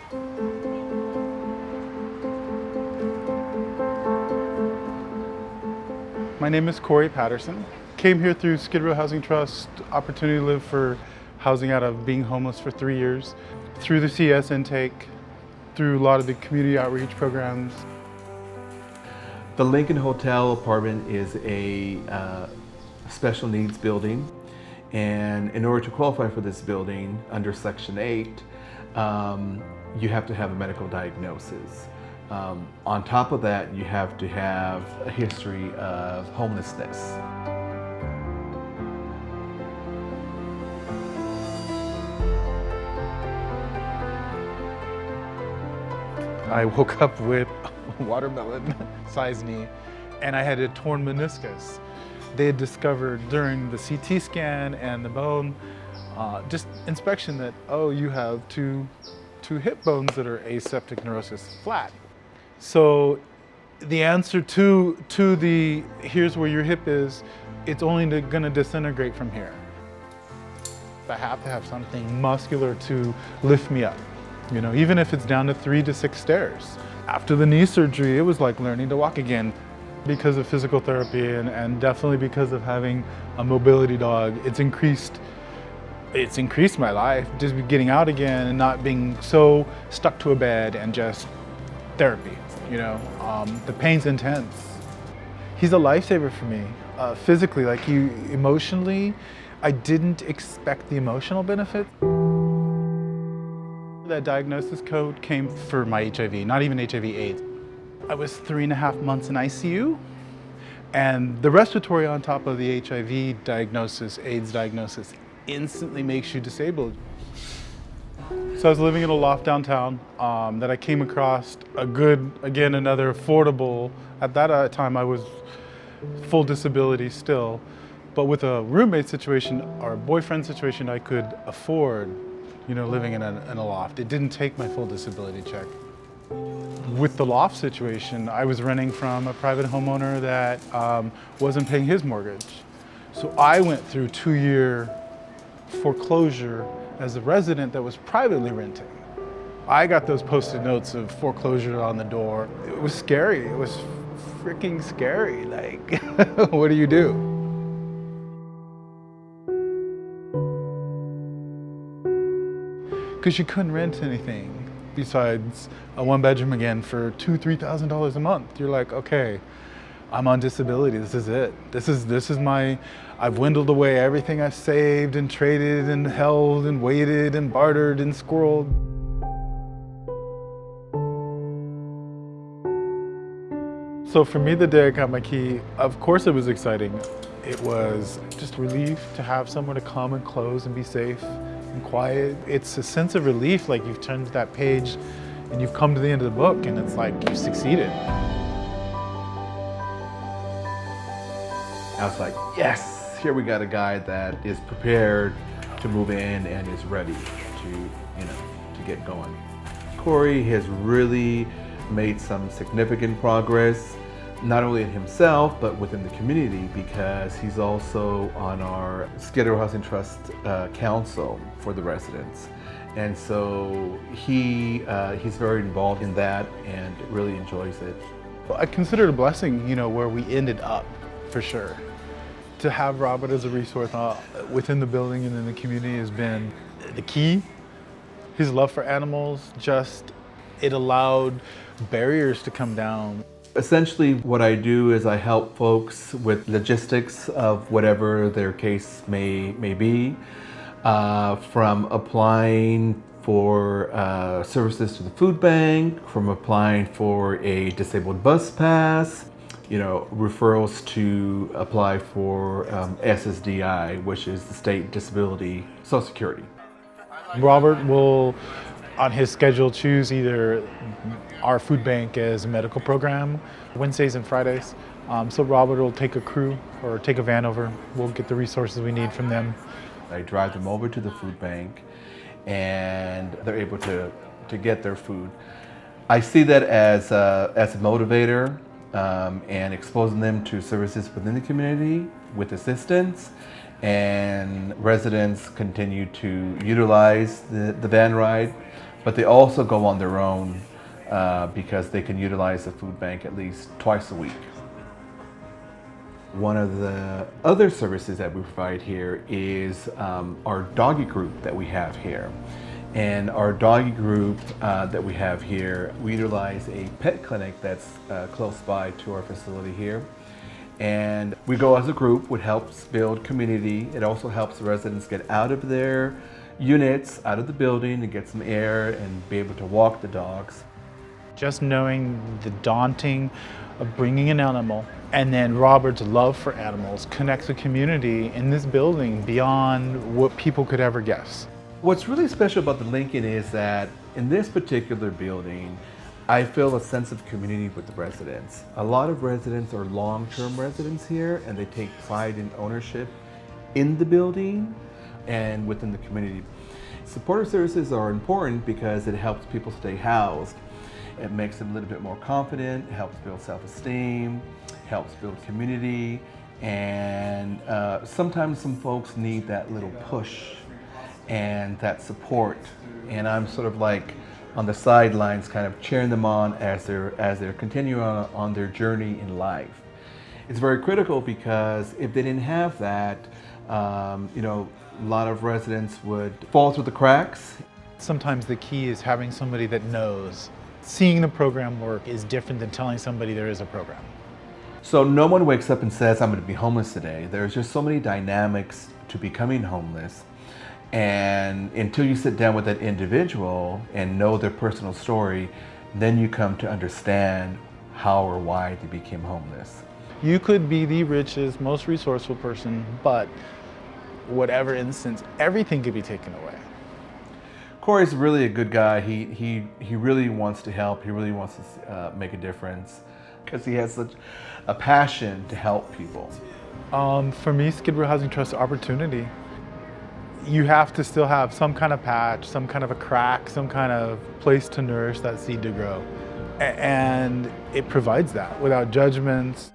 My name is Cory Patterson. Came here through Skid Row Housing Trust, opportunity to live for housing out of being homeless for 3 years, through the CS intake, through a lot of the community outreach programs. The Lincoln Hotel apartment is a special needs building, and in order to qualify for this building under Section 8, you have to have a medical diagnosis. On top of that, you have to have a history of homelessness. I woke up with a watermelon-sized knee, and I had a torn meniscus. They had discovered during the CT scan and the bone, just inspection that, oh, you have two hip bones that are aseptic neurosis flat. So the answer to the here's where your hip is, it's only gonna disintegrate from here. I have to have something muscular to lift me up, you know, even if it's down to 3 to 6 stairs. After the knee surgery, it was like learning to walk again. Because of physical therapy and definitely because of having a mobility dog, it's increased my life, just getting out again and not being so stuck to a bed and just therapy, you know. The pain's intense. He's a lifesaver for me. Physically, like emotionally, I didn't expect the emotional benefit. That diagnosis code came for my HIV, not even HIV/AIDS. I was 3.5 months in ICU, and the respiratory on top of the HIV diagnosis, AIDS diagnosis, instantly makes you disabled. So I was living in a loft downtown that I came across a good, again, another affordable, at that time I was full disability still, but with a roommate situation or a boyfriend situation I could afford, you know, living in a loft. It didn't take my full disability check. With the loft situation, I was renting from a private homeowner that wasn't paying his mortgage. So I went through 2-year foreclosure as a resident that was privately renting. I got those post-it notes of foreclosure on the door. It was scary. It was freaking scary. Like, what do you do? Because you couldn't rent anything besides a 1-bedroom again for $2,000–3,000 a month. You're like, okay, I'm on disability. This is it. This is my. I've dwindled away everything I've saved and traded and held and waited and bartered and squirreled. So for me, the day I got my key, of course it was exciting. It was just relief to have somewhere to come and close and be safe and quiet. It's a sense of relief, like you've turned that page and you've come to the end of the book and it's like you've succeeded. I was like, yes, here we got a guy that is prepared to move in and is ready to, you know, to get going. Cory has really made some significant progress, not only in himself, but within the community, because he's also on our Skid Row Housing Trust Council for the residents. And so he's very involved in that and really enjoys it. Well, I consider it a blessing, you know, where we ended up, for sure. To have Robert as a resource within the building and in the community has been the key. His love for animals, it allowed barriers to come down. Essentially, what I do is I help folks with logistics of whatever their case may be, from applying for services to the food bank, from applying for a disabled bus pass, you know, referrals to apply for SSDI, which is the State Disability Social Security. Robert will, on his schedule, choose either our food bank as a medical program, Wednesdays and Fridays. So Robert will take a crew or take a van over. We'll get the resources we need from them. I drive them over to the food bank and they're able to get their food. I see that as a motivator and exposing them to services within the community with assistance, and residents continue to utilize the van ride but they also go on their own because they can utilize the food bank at least twice a week. One of the other services that we provide here is our doggy group that we have here. And our doggy group that we have here, we utilize a pet clinic that's close by to our facility here. And we go as a group, which helps build community. It also helps residents get out of their units, out of the building, and get some air and be able to walk the dogs. Just knowing the daunting of bringing an animal, and then Robert's love for animals connects the community in this building beyond what people could ever guess. What's really special about the Lincoln is that in this particular building, I feel a sense of community with the residents. A lot of residents are long-term residents here, and they take pride in ownership in the building and within the community. Supportive services are important because it helps people stay housed. It makes them a little bit more confident, helps build self-esteem, helps build community, and sometimes some folks need that little push and that support. And I'm sort of like on the sidelines, kind of cheering them on as they're continuing on their journey in life. It's very critical because if they didn't have that, you know, a lot of residents would fall through the cracks. Sometimes the key is having somebody that knows. Seeing the program work is different than telling somebody there is a program. So no one wakes up and says, I'm going to be homeless today. There's just so many dynamics to becoming homeless. And until you sit down with that individual and know their personal story, then you come to understand how or why they became homeless. You could be the richest, most resourceful person, but whatever instance, everything could be taken away. Cory's really a good guy. He really wants to help. He really wants to make a difference because he has such a passion to help people. For me, Skid Row Housing Trust opportunity. You have to still have some kind of patch, some kind of a crack, some kind of place to nourish that seed to grow. And it provides that without judgments.